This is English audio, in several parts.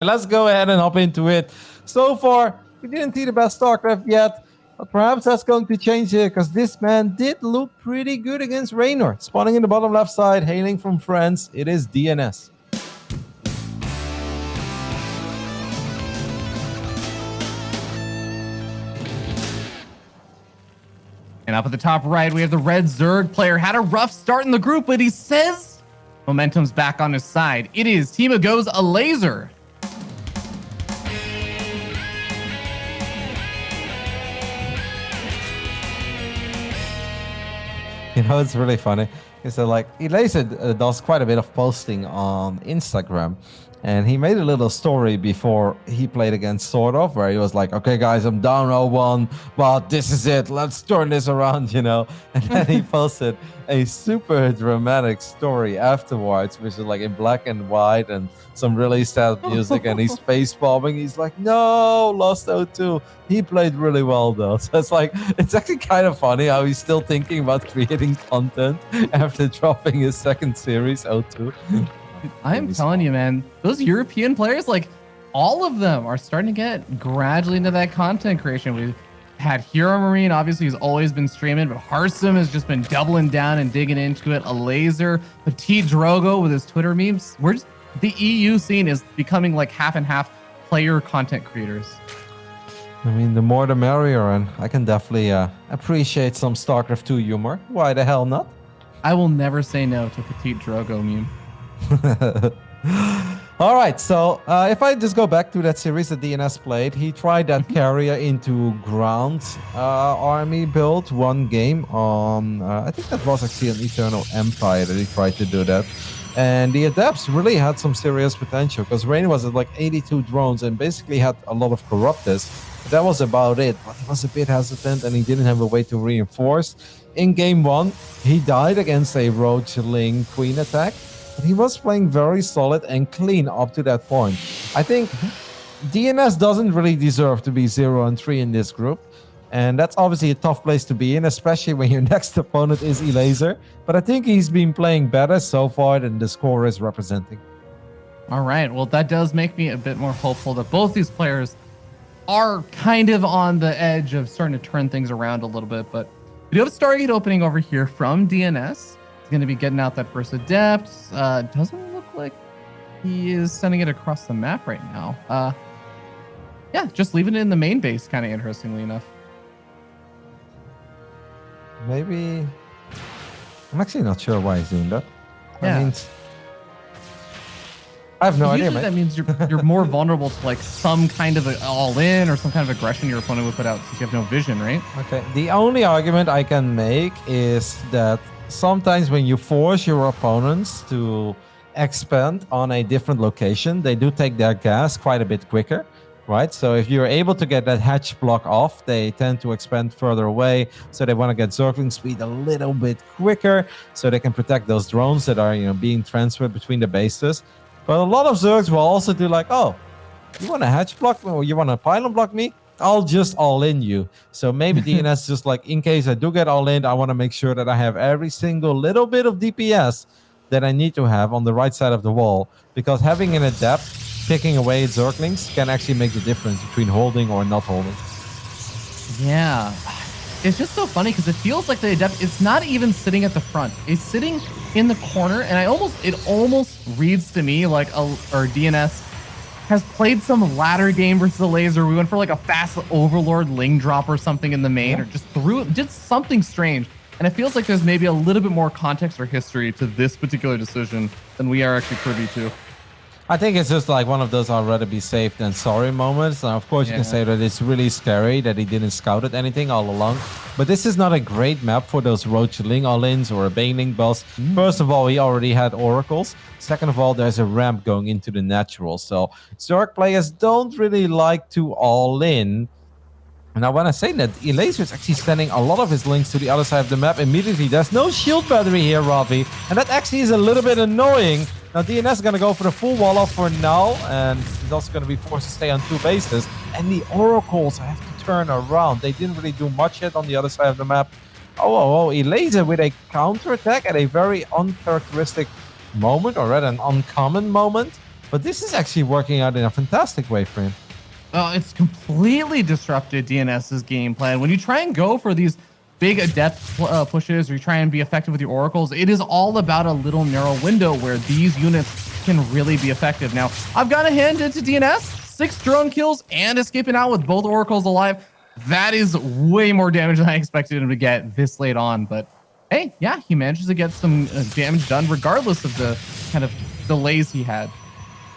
Let's go ahead and hop into it. So far, we didn't see the best StarCraft yet, but perhaps that's going to change here because this man did look pretty good against Raynor. Spawning in the bottom left side, hailing from France, it is DnS. And up at the top right, we have the red Zerg player. Had a rough start in the group, but he says momentum's back on his side. It is Team of Go's Elazer. You know, it's really funny. Is that like Elazer does quite a bit of posting on Instagram, and he made a little story before he played against Sort of, where he was like, "Okay, guys, I'm down 0-1, but this is it. Let's turn this around," you know. And then he posted a super dramatic story afterwards, which is like in black and white and some really sad music, and he's face bombing. He's like, "No, lost 0-2. He played really well though." So it's actually kind of funny how he's still thinking about creating content after dropping his second series 0-2. I'm telling you, man, those European players, like all of them are starting to get gradually into that content creation. We've had Hero Marine, obviously, he's always been streaming, but Harsum has just been doubling down and digging into it. Elazer, Petit Drogo with his Twitter memes. The EU scene is becoming like half and half player content creators. I mean, the more the merrier, and I can definitely appreciate some StarCraft 2 humor. Why the hell not? I will never say no to Petit Drogo meme. All right, so if I just go back to that series that DnS played, he tried that carrier into ground army build one game on, I think that was actually an Eternal Empire that he tried to do that. And the adepts really had some serious potential because Rain was at like 82 drones and basically had a lot of Corruptors. That was about it, but he was a bit hesitant and he didn't have a way to reinforce. In game one, he died against a Roachling Queen attack. But he was playing very solid and clean up to that point. I think DnS doesn't really deserve to be 0-3 in this group. And that's obviously a tough place to be in, especially when your next opponent is Elazer. But I think he's been playing better so far than the score is representing. All right, well, that does make me a bit more hopeful that both these players are kind of on the edge of starting to turn things around a little bit. But we do have a Stargate opening over here from DnS. Going to be getting out that first adept. Doesn't look like he is sending it across the map right now. Yeah, just leaving it in the main base, kind of interestingly enough. Maybe I'm actually not sure why he's doing that. Yeah. I mean, I have no idea, Usually man. that means you're more vulnerable to like some kind of all-in or some kind of aggression your opponent would put out since you have no vision, right? Okay. The only argument I can make is that sometimes when you force your opponents to expand on a different location, they do take their gas quite a bit quicker, right? So if you're able to get that hatch block off, they tend to expand further away. So they want to get Zergling speed a little bit quicker so they can protect those drones that are, being transferred between the bases. But a lot of Zergs will also do like, oh, you want to hatch block me or you want to pylon block me? I'll just all in you. So maybe DnS just like, in case I do get all in, I want to make sure that I have every single little bit of DPS that I need to have on the right side of the wall. Because having an adept picking away at Zerglings can actually make the difference between holding or not holding. Yeah. It's just so funny because it feels like the adept, it's not even sitting at the front. It's sitting in the corner, and it almost reads to me like DnS has played some ladder game versus Elazer. We went for like a fast Overlord Ling drop or something in the main, or just did something strange. And it feels like there's maybe a little bit more context or history to this particular decision than we are actually privy to. I think it's just like one of those I'd rather be safe than sorry moments. Now, of course, you can say that it's really scary that he didn't scout it anything all along. But this is not a great map for those Roachling all-ins or a Baneling boss. First of all, he already had Oracles. Second of all, there's a ramp going into the natural. So Zerg players don't really like to all-in. And I want to say that Elazer is actually sending a lot of his links to the other side of the map immediately. There's no shield battery here, Ravi. And that actually is a little bit annoying. Now, DnS is going to go for the full wall off for now. And he's also going to be forced to stay on two bases. And the Oracles have to turn around. They didn't really do much yet on the other side of the map. Oh, Elazer with a counter attack at a very uncharacteristic moment, or rather an uncommon moment. But this is actually working out in a fantastic way for him. It's completely disrupted DNS's game plan. When you try and go for these big adept pushes, or you try and be effective with your oracles, it is all about a little narrow window where these units can really be effective. Now, I've got to hand it to DNS. 6 drone kills and escaping out with both oracles alive. That is way more damage than I expected him to get this late on. But hey, yeah, he manages to get some damage done regardless of the kind of delays he had.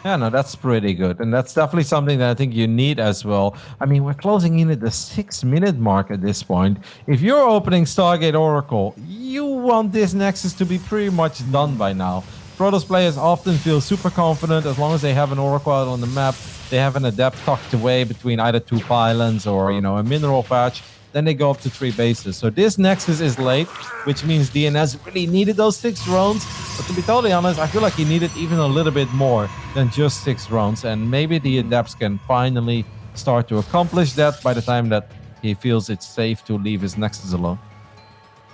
Yeah, no, that's pretty good. And that's definitely something that I think you need as well. I mean, we're closing in at the 6-minute mark at this point. If you're opening Stargate Oracle, you want this Nexus to be pretty much done by now. Protoss players often feel super confident as long as they have an Oracle out on the map. They have an Adept tucked away between either 2 pylons or, you know, a mineral patch. Then they go up to 3 bases. So this Nexus is late, which means DNS really needed those 6 drones. But to be totally honest, I feel like he needed even a little bit more than just 6 drones. And maybe the Adepts can finally start to accomplish that by the time that he feels it's safe to leave his Nexus alone.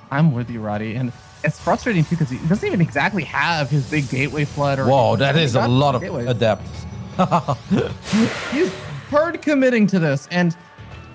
I'm with you, Roddy. And it's frustrating too because he doesn't even exactly have his big gateway flood. Whoa, that is a lot of Adepts. He's hard committing to this. And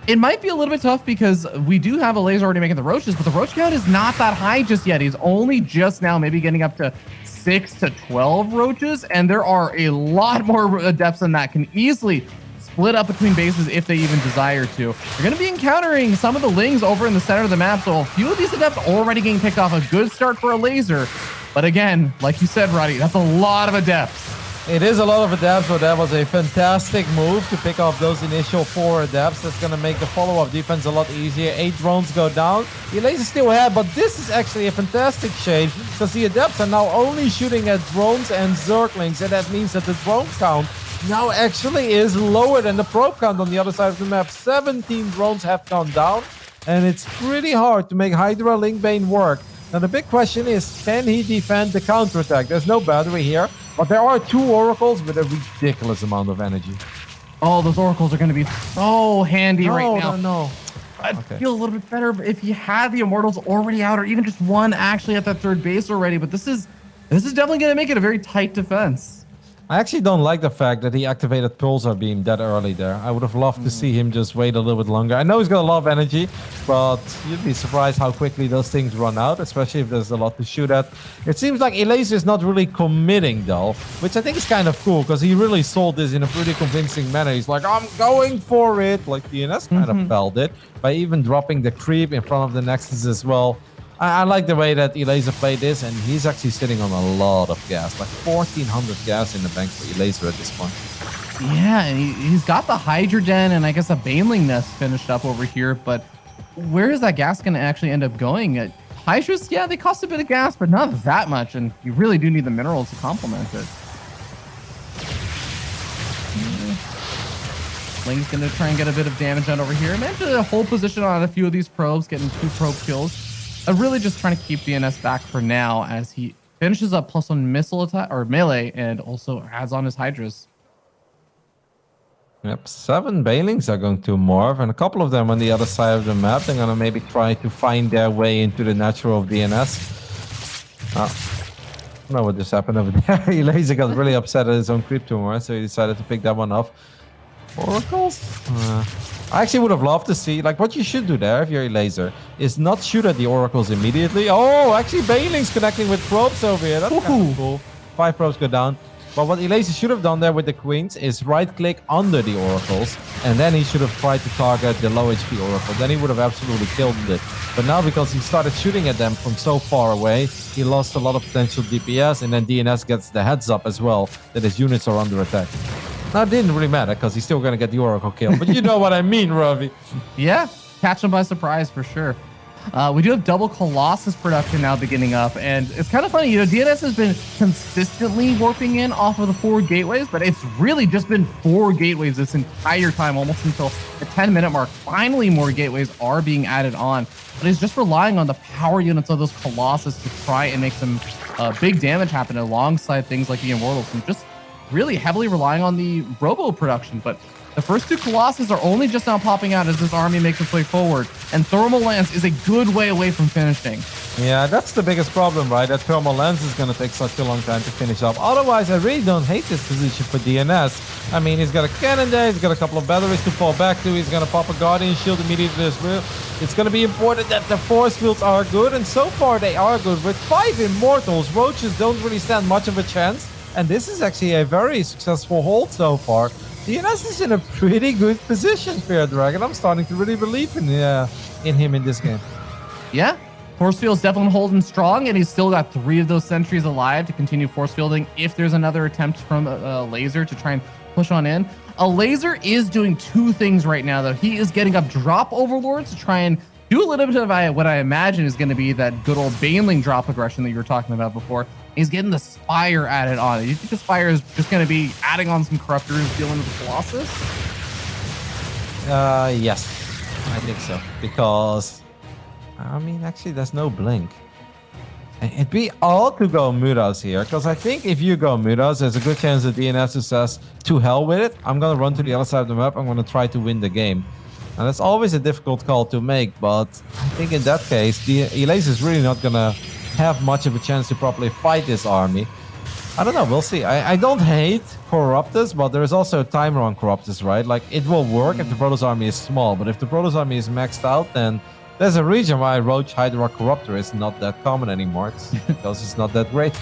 it might be a little bit tough because we do have Elazer already making the roaches, but the roach count is not that high just yet. He's only just now maybe getting up to 6 to 12 roaches, and there are a lot more adepts than that can easily split up between bases if they even desire to. You're going to be encountering some of the Lings over in the center of the map, so a few of these adepts already getting picked off. A good start for Elazer, but again, like you said, Roddy, that's a lot of adepts. It is a lot of adepts, but that was a fantastic move to pick off those initial 4 adepts. That's going to make the follow-up defense a lot easier. 8 drones go down. Elazer still ahead, but this is actually a fantastic shade because the adepts are now only shooting at drones and Zerglings, and that means that the drone count now actually is lower than the probe count on the other side of the map. 17 drones have gone down, and it's pretty hard to make Hydra Linkbane work. Now, the big question is, can he defend the counterattack? There's no battery here. But there are 2 oracles with a ridiculous amount of energy. Oh, those oracles are going to be so handy right now. No. I'd feel a little bit better if you had the immortals already out, or even just one actually at that 3rd base already. But this is definitely going to make it a very tight defense. I actually don't like the fact that he activated Pulsar Beam that early there. I would have loved to see him just wait a little bit longer. I know he's got a lot of energy, but you'd be surprised how quickly those things run out, especially if there's a lot to shoot at. It seems like Elazer is not really committing though, which I think is kind of cool because he really sold this in a pretty convincing manner. He's like, I'm going for it. Like DNS kind of felt it by even dropping the creep in front of the Nexus as well. I like the way that Elazer played this, and he's actually sitting on a lot of gas, like 1,400 gas in the bank for Elazer at this point. Yeah, and he's got the Hydra Den and I guess a Baneling Nest finished up over here, but where is that gas going to actually end up going? Hydras, yeah, they cost a bit of gas, but not that much, and you really do need the minerals to complement it. Ling's going to try and get a bit of damage done over here. Managed to hold position on a few of these probes, getting 2 probe kills. Really just trying to keep DNS back for now as he finishes up +1 missile attack or melee and also adds on his Hydras. Yep, 7 Banelings are going to morph, and a couple of them on the other side of the map. They're going to maybe try to find their way into the natural of DNS. I don't know what just happened over there. Elazer got really upset at his own creep tumor, so he decided to pick that one off. Oracles? I actually would have loved to see, like, what you should do there if you're Elazer is not shoot at the oracles immediately. Oh, actually, Baneling's connecting with probes over here. That's kind of cool. 5 probes go down. But what Elazer should have done there with the queens is right-click under the oracles, and then he should have tried to target the low HP oracle. Then he would have absolutely killed it. But now, because he started shooting at them from so far away, he lost a lot of potential DPS, and then DNS gets the heads up as well that his units are under attack. Now, it didn't really matter because he's still going to get the oracle kill. But you know what I mean, Ravi. Yeah, catch him by surprise for sure. We do have double Colossus production now beginning up, and it's kind of funny, you know, DNS has been consistently warping in off of the 4 gateways, but it's really just been 4 gateways this entire time, almost until the 10-minute mark. Finally, more gateways are being added on, but he's just relying on the power units of those Colossus to try and make some big damage happen alongside things like the Immortals, and just really heavily relying on the Robo production. But the first 2 Colossus are only just now popping out as this army makes its way forward, and Thermal Lance is a good way away from finishing. Yeah, that's the biggest problem, right? That thermal lens is going to take such a long time to finish up. Otherwise, I really don't hate this position for DNS. I mean, he's got a cannon there. He's got a couple of batteries to fall back to. He's going to pop a Guardian Shield immediately as well. It's going to be important that the force fields are good, and so far they are good. With 5 Immortals, Roaches don't really stand much of a chance, and this is actually a very successful hold so far. DNS is in a pretty good position, Fair Dragon. I'm starting to really believe in him in this game. Yeah. Force field's definitely holding strong, and he's still got 3 of those sentries alive to continue force fielding if there's another attempt from Elazer to try and push on in. Elazer is doing 2 things right now, though. He is getting up drop overlords to try and do a little bit of what I imagine is going to be that good old Baneling drop aggression that you were talking about before. He's getting the Spire added on. You think the Spire is just going to be adding on some Corruptors, dealing with the Colossus? Yes, I think so. Because, I mean, actually, there's no blink. It'd be odd to go Mutas here, because I think if you go Mutas, there's a good chance that DNS says, to hell with it. I'm going to run to the other side of the map. I'm going to try to win the game. And that's always a difficult call to make, but I think in that case, the Elazer is really not going to have much of a chance to properly fight this army. I don't know, we'll see. I don't hate Corruptus, but there is also a timer on Corruptus, right? Like, it will work if the Protoss army is small, but if the Protoss army is maxed out, then there's a reason why Roach Hydra Corruptor is not that common anymore. It's because it's not that great.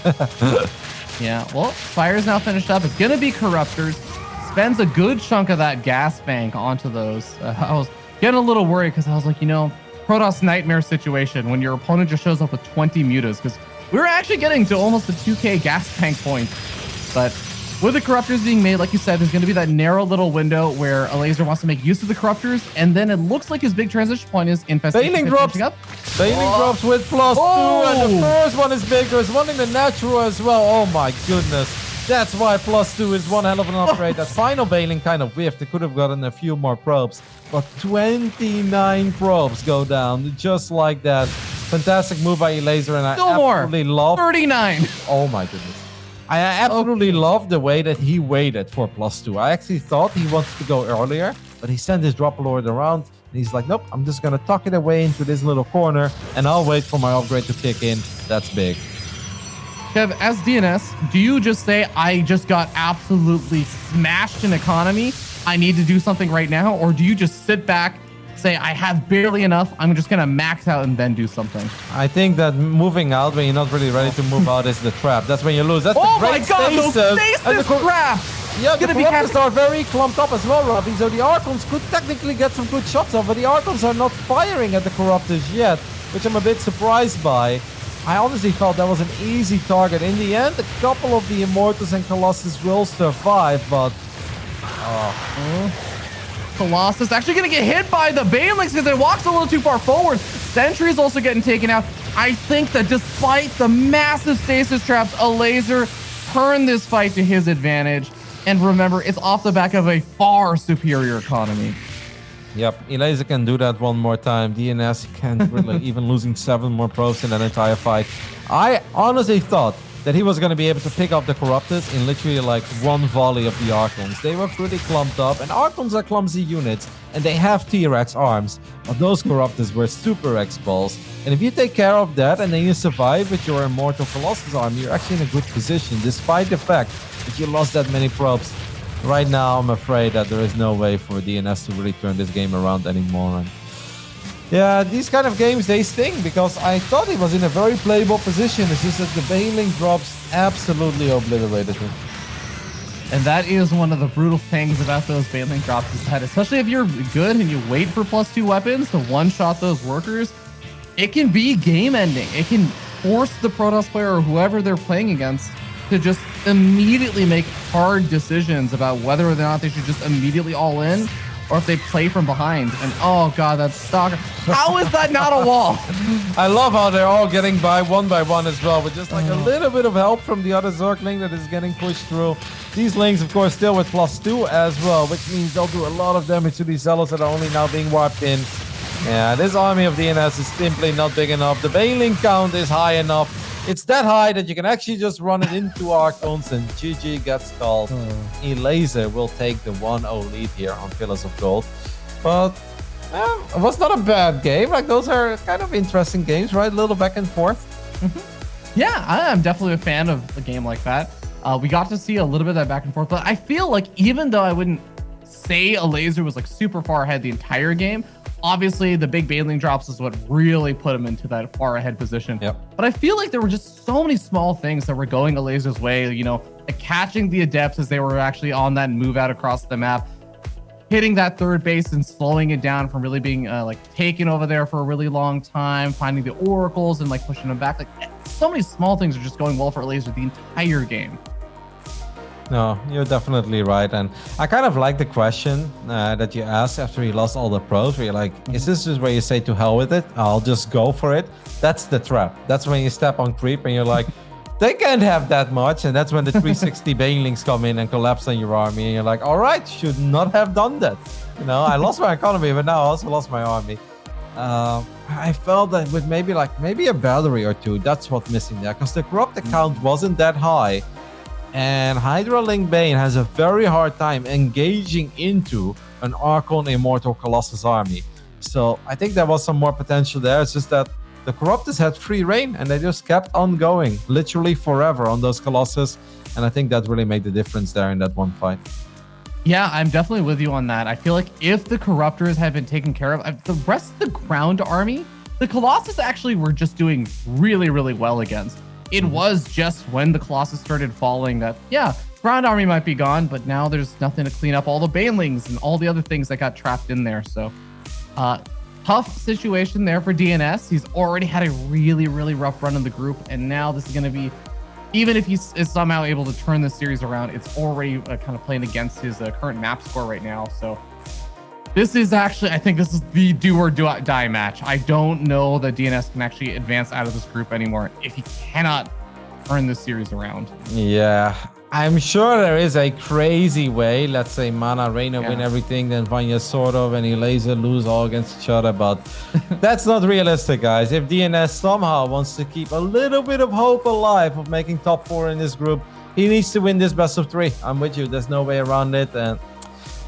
Yeah, well, Spire's now finished up. It's going to be Corruptors. Spends a good chunk of that gas bank onto those. I was getting a little worried because I was like, you know, Protoss nightmare situation when your opponent just shows up with 20 mutas, because we were actually getting to almost a 2k gas tank point. But with the Corruptors being made, like you said, there's going to be that narrow little window where Elazer wants to make use of the Corruptors, and then it looks like his big transition point is Infestation. Baneling drops. Baneling drops with +2, and the first one is big. There's one in the natural as well. Oh my goodness. That's why +2 is one hell of an upgrade. That final Baneling kind of whiffed. They could have gotten a few more probes, but 29 probes go down just like that. Fantastic move by Elazer, and I absolutely love 39. Oh my goodness. I absolutely love the way that he waited for +2. I actually thought he wanted to go earlier, but he sent his drop lord around, and he's like, nope, I'm just going to tuck it away into this little corner, and I'll wait for my upgrade to kick in. That's big. Kev, as DNS, do you just say, I just got absolutely smashed in economy, I need to do something right now? Or do you just sit back, say, I have barely enough, I'm just going to max out and then do something? I think that moving out when you're not really ready to move out is the trap. That's when you lose. That's the great those stasis traps! Yeah, the Corruptors are very clumped up as well, Robbie, so the Archons could technically get some good shots off, but the Archons are not firing at the Corruptors yet, which I'm a bit surprised by. I honestly felt that was an easy target. In the end, a couple of the Immortals and Colossus will survive, but... Colossus actually going to get hit by the Banelings because it walks a little too far forward. Sentry is also getting taken out. I think that despite the massive stasis traps, Elazer turned this fight to his advantage. And remember, it's off the back of a far superior economy. Yep, Elazer can do that one more time. DNS can't really, even losing 7 more probes in that entire fight. I honestly thought that he was going to be able to pick up the Corruptors in literally like one volley of the Archons. They were pretty clumped up, and Archons are clumsy units, and they have T-Rex arms, but those Corruptors were Super Rex balls. And if you take care of that and then you survive with your Immortal Colossus army, you're actually in a good position, despite the fact that you lost that many probes. Right now, I'm afraid that there is no way for DNS to really turn this game around anymore. And yeah, these kind of games, they sting, because I thought he was in a very playable position. It's just that the Baneling drops absolutely obliterated him. And that is one of the brutal things about those Baneling drops, is that especially if you're good and you wait for +2 weapons to one-shot those workers, it can be game-ending. It can force the Protoss player or whoever they're playing against to just immediately make hard decisions about whether or not they should just immediately all in, or if they play from behind. And oh god, that's Stalker. How is that not a wall? I love how they're all getting by one as well, with just like a little bit of help from the other Zergling that is getting pushed through. These Lings, of course, still with +2 as well, which means they'll do a lot of damage to these Zealots that are only now being warped in. Yeah, this army of DNS is simply not big enough. The Baneling count is high enough. It's that high that you can actually just run it into Archons, and GG gets called. Elazer will take the 1-0 lead here on Pillars of Gold. But It was not a bad game. Like, those are kind of interesting games, right? A little back and forth. Yeah, I'm definitely a fan of a game like that. We got to see a little bit of that back and forth, but I feel like even though I wouldn't say Elazer was like super far ahead the entire game, obviously the big baneling drops is what really put him into that far ahead position. Yep. But I feel like there were just so many small things that were going Elazer's way, you know, like catching the adepts as they were actually on that move out across the map, hitting that third base and slowing it down from really being like taken over there for a really long time, finding the oracles and like pushing them back. Like so many small things are just going well for Elazer the entire game. No, you're definitely right. And I kind of like the question that you asked after he lost all the pros, where you're like, is this just where you say to hell with it? I'll just go for it. That's the trap. That's when you step on creep and you're like, they can't have that much. And that's when the 360 banelings come in and collapse on your army. And you're like, all right, should not have done that. You know, I lost my economy, but now I also lost my army. I felt that with maybe a battery or two, that's what's missing there. Because the corrupt account wasn't that high. And Hydra Link Bane has a very hard time engaging into an Archon Immortal Colossus army. So I think there was some more potential there. It's just that the Corruptors had free reign and they just kept on going, literally forever on those Colossus. And I think that really made the difference there in that one fight. Yeah, I'm definitely with you on that. I feel like if the Corruptors had been taken care of, the rest of the ground army, the Colossus actually were just doing really, really well against. It was just when the Colossus started falling that, yeah, ground army might be gone, but now there's nothing to clean up all the banelings and all the other things that got trapped in there. So tough situation there for DnS. He's already had a really, really rough run in the group. And now this is going to be, even if he is somehow able to turn this series around, it's already kind of playing against his current map score right now. So this is actually, I think this is the do or die match. I don't know that DnS can actually advance out of this group anymore if he cannot turn this series around. Yeah, I'm sure there is a crazy way. Let's say Mana, Reina win everything, then Vanya sort of, and Elazer lose all against each other. But that's not realistic, guys. If DnS somehow wants to keep a little bit of hope alive of making top 4 in this group, he needs to win this best of 3. I'm with you. There's no way around it. And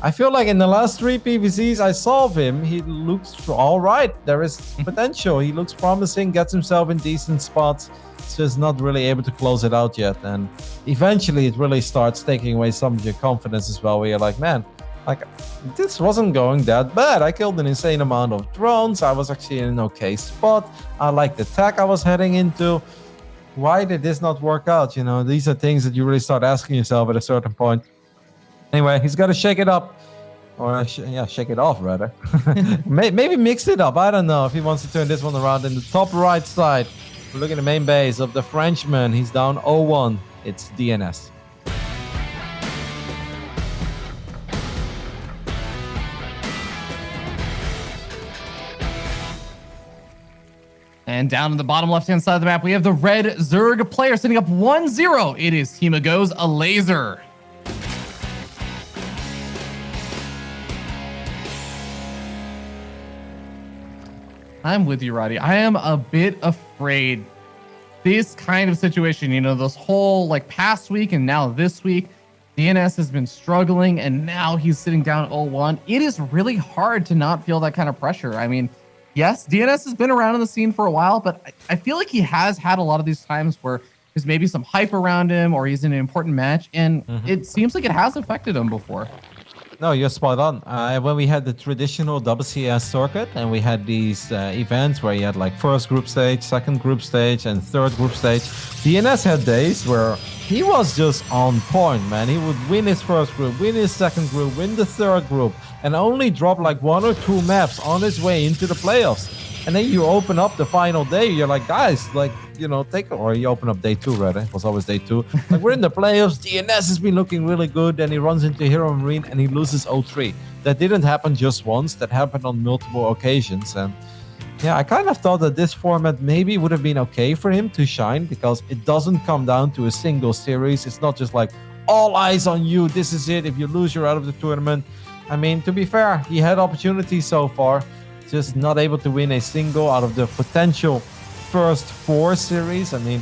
I feel like in the last 3 PVCs I saw of him, he looks all right. There is potential. He looks promising, gets himself in decent spots. It's just not really able to close it out yet. And eventually it really starts taking away some of your confidence as well, where you're like, man, like this wasn't going that bad. I killed an insane amount of drones. I was actually in an okay spot. I liked the tech I was heading into. Why did this not work out? You know, these are things that you really start asking yourself at a certain point. Anyway, he's got to shake it up. Or, shake it off, rather. Maybe mix it up. I don't know if he wants to turn this one around. In the top right side, we're looking at the main base of the Frenchman. He's down 0-1. It's DnS. And down in the bottom left-hand side of the map, we have the red Zerg player sitting up 1-0. It is Team Go's Elazer. I'm with you, Roddy. I am a bit afraid this kind of situation, you know, this whole like past week and now this week, DnS has been struggling and now he's sitting down 0-1. It is really hard to not feel that kind of pressure. I mean, yes, DnS has been around in the scene for a while, but I feel like he has had a lot of these times where there's maybe some hype around him or he's in an important match, and it seems like it has affected him before. No, you're spot on. When we had the traditional WCS circuit and we had these events where you had like first group stage, second group stage, and third group stage, DnS had days where he was just on point, man. He would win his first group, win his second group, win the third group, and only drop like 1 or 2 maps on his way into the playoffs. And then you open up the final day, you're like, guys, like, you know, or you open up day 2, rather. It was always day 2. Like, we're in the playoffs. DnS has been looking really good. Then he runs into Hero Marine and he loses 0-3. That didn't happen just once. That happened on multiple occasions. And yeah, I kind of thought that this format maybe would have been okay for him to shine, because it doesn't come down to a single series. It's not just like all eyes on you. This is it. If you lose, you're out of the tournament. I mean, to be fair, he had opportunities so far. Just not able to win a single out of the potential first 4 series. I mean,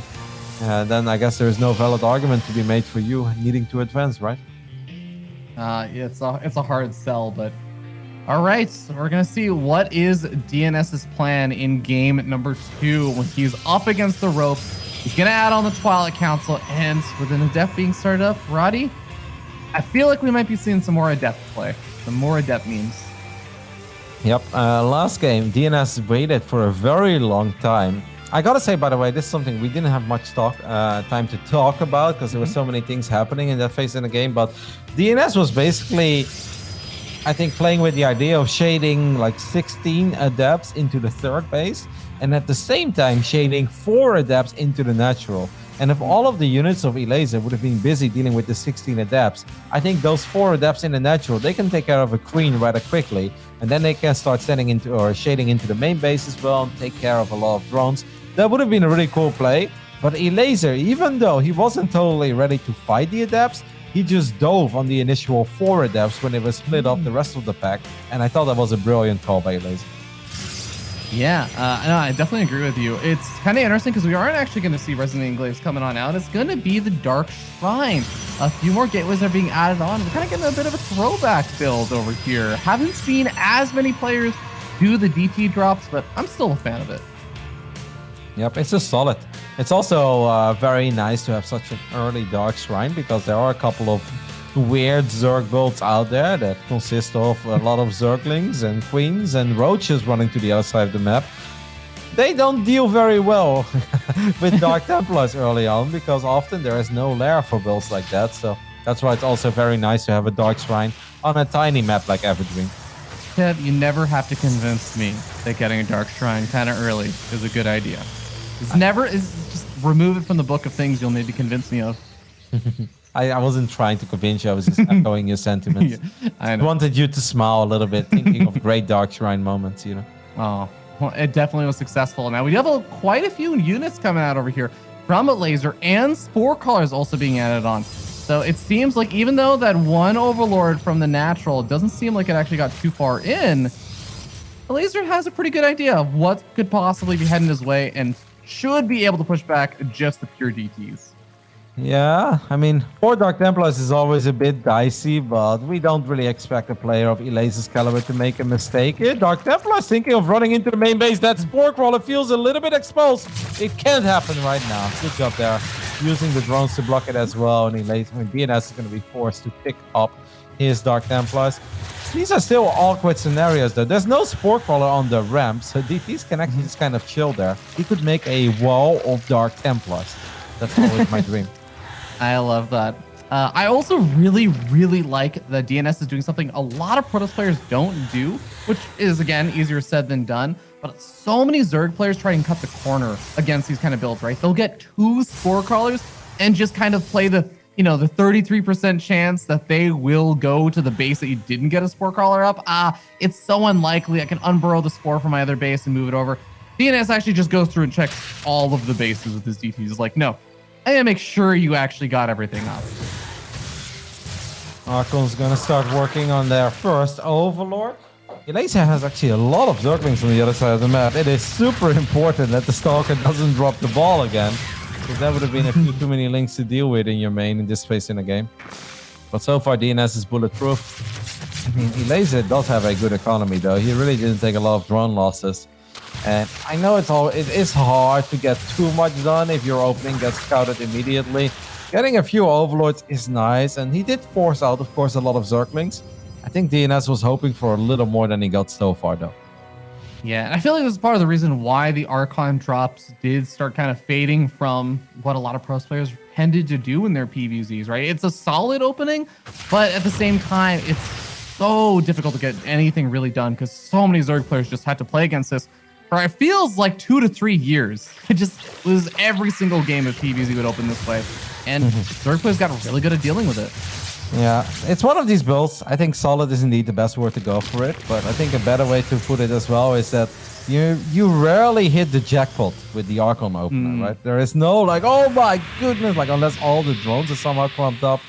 then I guess there is no valid argument to be made for you needing to advance, right? Yeah, it's a hard sell, but All right, so we're going to see what is DNS's plan in game number 2 when he's up against the ropes. He's going to add on the Twilight Council, and with an Adept being started up, Roddy, I feel like we might be seeing some more Adept play, some more Adept memes. Yep, last game, DNS waited for a very long time. I gotta say, by the way, this is something we didn't have much time to talk about because there were so many things happening in that phase in the game, but DNS was basically, I think, playing with the idea of shading like 16 Adepts into the third base, and at the same time shading 4 Adepts into the natural. And if all of the units of Elazer would have been busy dealing with the 16 Adepts, I think those 4 Adepts in the natural, they can take care of a queen rather quickly, and then they can start sending into or shading into the main base as well and take care of a lot of drones. That would have been a really cool play. But Elazer, even though he wasn't totally ready to fight the Adepts, he just dove on the initial 4 Adepts when they were split off the rest of the pack, and I thought that was a brilliant call by Elazer. Yeah, no, I definitely agree with you. It's kind of interesting because we aren't actually going to see Resident Englaves coming on out. It's going to be the Dark Shrine. A few more gateways are being added on. We're kind of getting a bit of a throwback build over here. Haven't seen as many players do the DT drops, but I'm still a fan of it. Yep, it's just solid. It's also very nice to have such an early Dark Shrine because there are a couple of weird Zerg builds out there that consist of a lot of Zerglings and Queens and Roaches running to the other side of the map. They don't deal very well with Dark Templars early on because often there is no lair for builds like that. So that's why it's also very nice to have a Dark Shrine on a tiny map like Everdream. Kev, you never have to convince me that getting a Dark Shrine kind of early is a good idea. Just remove it from the book of things you'll maybe convince me of. I wasn't trying to convince you. I was just echoing your sentiments. Yeah, I know. Wanted you to smile a little bit, thinking of great Dark Shrine moments, you know. Oh, well, it definitely was successful. Now, we have quite a few units coming out over here from Elazer, and Spore Callers also being added on. So it seems like even though that one Overlord from the natural doesn't seem like it actually got too far in, Elazer has a pretty good idea of what could possibly be heading his way and should be able to push back just the pure DTs. Yeah, I mean, 4 Dark Templars is always a bit dicey, but we don't really expect a player of Elazer's caliber to make a mistake here. Dark Templars thinking of running into the main base. That Spore Crawler feels a little bit exposed. It can't happen right now. Good job there. Using the drones to block it as well, and DNS is going to be forced to pick up his Dark Templars. These are still awkward scenarios, though. There's no Spore Crawler on the ramp, so DTs can actually just kind of chill there. He could make a wall of Dark Templars. That's always my dream. I love that. I also really, really like that DNS is doing something a lot of Protoss players don't do, which is, again, easier said than done. But so many Zerg players try and cut the corner against these kind of builds, right? They'll get 2 Spore Crawlers and just kind of play the 33% chance that they will go to the base that you didn't get a Spore Crawler up. It's so unlikely. I can unburrow the Spore from my other base and move it over. DNS actually just goes through and checks all of the bases with his DTs. He's like, no, I gotta make sure you actually got everything up. Archon's gonna start working on their first Overlord. Elazer has actually a lot of Zerglings on the other side of the map. It is super important that the Stalker doesn't drop the ball again, because that would have been a few too many links to deal with in your main in this phase in the game. But so far, DNS is bulletproof. I mean, Elazer does have a good economy, though. He really didn't take a lot of drone losses. And I know it is hard to get too much done if your opening gets scouted immediately. Getting a few Overlords is nice, and he did force out, of course, a lot of Zerglings. I think DNS was hoping for a little more than he got so far, though. Yeah, and I feel like this is part of the reason why the Archon drops did start kind of fading from what a lot of Protoss players tended to do in their PvZs, right? It's a solid opening, but at the same time, it's so difficult to get anything really done because so many Zerg players just had to play against this for it feels like 2 to 3 years. It just was every single game of PvZ would open this way. And Zerg players got really good at dealing with it. Yeah, it's one of these builds. I think solid is indeed the best word to go for it, but I think a better way to put it as well is that you rarely hit the jackpot with the Archon opener, right? There is no like, oh my goodness, like unless all the drones are somehow clumped up.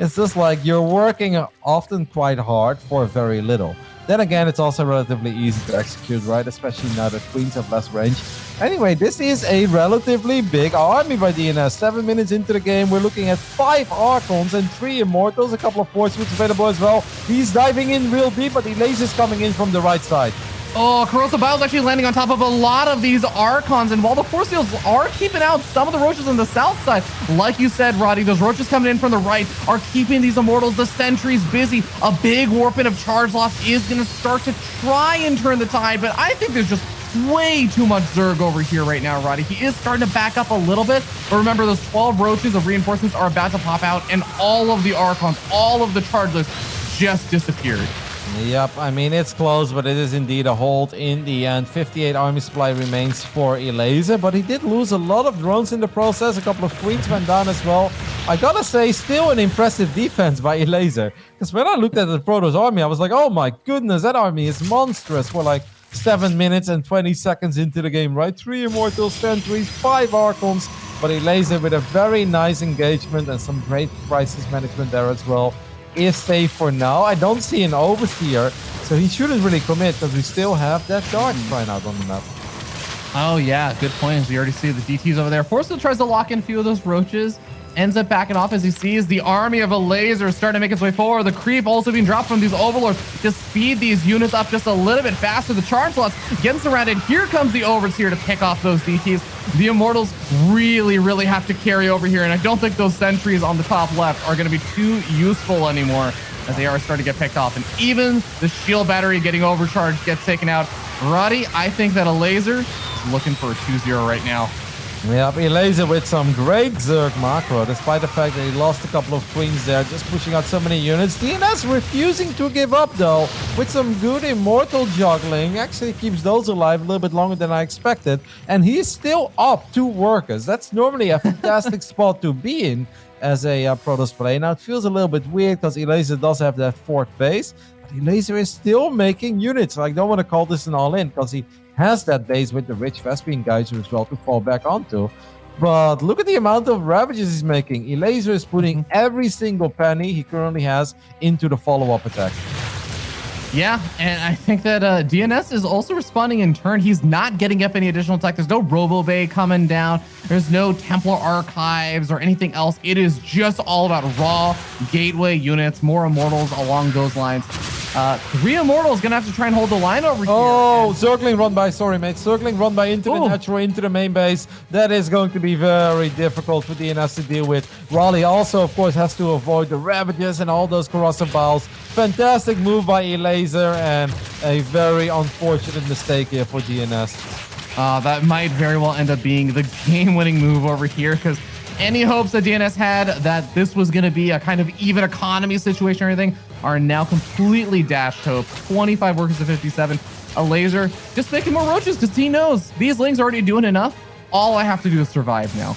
It's just like you're working often quite hard for very little. Then again, it's also relatively easy to execute, right? Especially now that queens have less range. Anyway, this is a relatively big army by DnS. 7 minutes into the game, we're looking at 5 Archons and 3 Immortals, a couple of Force Boots available as well. He's diving in real deep, but Elazer coming in from the right side. Oh, Corrosive Bile's actually landing on top of a lot of these Archons, and while the Force Seals are keeping out some of the Roaches on the south side, like you said, Roddy, those Roaches coming in from the right are keeping these Immortals, the Sentries, busy. A big warping of charge loss is going to start to try and turn the tide, but I think there's just way too much Zerg over here right now, Roddy. He is starting to back up a little bit, but remember, those 12 Roaches of reinforcements are about to pop out, and all of the Archons, all of the charge lists just disappeared. Yep, I mean, it's close, but it is indeed a hold in the end. 58 army supply remains for Elazer, but he did lose a lot of drones in the process. A couple of queens went down as well. I gotta say, still an impressive defense by Elazer. Because when I looked at the Protoss army, I was like, oh my goodness, that army is monstrous. For like 7 minutes and 20 seconds into the game, right? 3 Immortals, Sentries, 5 Archons. But Elazer with a very nice engagement and some great crisis management there as well. Is safe for now. I don't see an Overseer, so he shouldn't really commit because we still have that Dark trying out on the map. Oh yeah, good point. We already see the DTs over there. Force tries to lock in a few of those Roaches, ends up backing off as he sees the army of Elazer starting to make its way forward. The creep also being dropped from these Overlords to speed these units up just a little bit faster. The charge loss getting surrounded. Here comes the Overseer to pick off those DTs. The Immortals really have to carry over here, and I don't think those Sentries on the top left are going to be too useful anymore as they are starting to get picked off. And even the shield battery getting overcharged gets taken out. Roddy, I think that Elazer is looking for a 2-0 right now. Yep, Elazer with some great Zerg macro, despite the fact that he lost a couple of queens there, just pushing out so many units. DnS refusing to give up, though, with some good Immortal juggling. Actually keeps those alive a little bit longer than I expected. And he's still up 2 workers. That's normally a fantastic spot to be in as a Protoss play. Now, it feels a little bit weird because Elazer does have that 4th base. But Elazer is still making units. I don't want to call this an all-in because he has that base with the rich Vespian guys as well to fall back onto. But look at the amount of ravages he's making. Elazer is putting every single penny he currently has into the follow-up attack. Yeah, and I think that DnS is also responding in turn. He's not getting up any additional attack. There's no Robo Bay coming down. There's no Templar Archives or anything else. It is just all about raw gateway units, more Immortals along those lines. 3 Immortals gonna have to try and hold the line over here. Oh, circling run by, sorry mate, circling run by into the natural, into the main base. That is going to be very difficult for DnS to deal with. Raleigh also, of course, has to avoid the Ravages and all those Corrosive Biles. Fantastic move by Elazer and a very unfortunate mistake here for DnS. That might very well end up being the game-winning move over here, because any hopes that DnS had that this was going to be a kind of even economy situation or anything are now completely dashed hope. 25 workers to 57. Elazer just making more Roaches because he knows these Lings are already doing enough. All I have to do is survive now.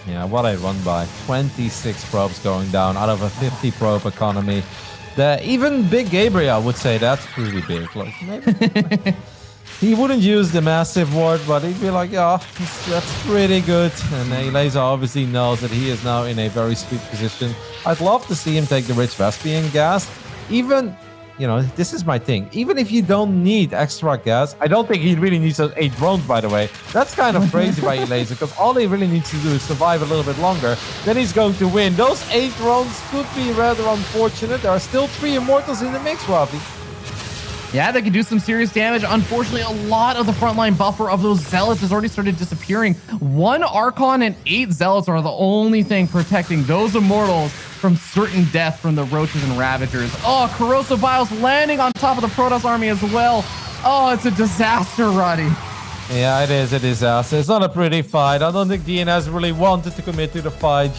Yeah, what I run by. 26 probes going down out of a 50 probe economy. Even Big Gabriel would say that's pretty big. Like, maybe he wouldn't use the massive word, but he'd be like, yeah, that's pretty good. And Elazer obviously knows that he is now in a very sweet position. I'd love to see him take the rich Vespian gas. Even, you know, this is my thing. Even if you don't need extra gas, I don't think he really needs those 8 drones, by the way. That's kind of crazy by Elazer, because all he really needs to do is survive a little bit longer. Then he's going to win. Those 8 drones could be rather unfortunate. There are still 3 Immortals in the mix, Robbie. Yeah, they can do some serious damage. Unfortunately, a lot of the frontline buffer of those Zealots has already started disappearing. 1 Archon and 8 Zealots are the only thing protecting those Immortals from certain death from the Roaches and Ravagers. Oh, Corrosive Biles landing on top of the Protoss army as well. Oh, it's a disaster, Roddy. Yeah, it is a disaster. It's not a pretty fight. I don't think DnS really wanted to commit to the fight.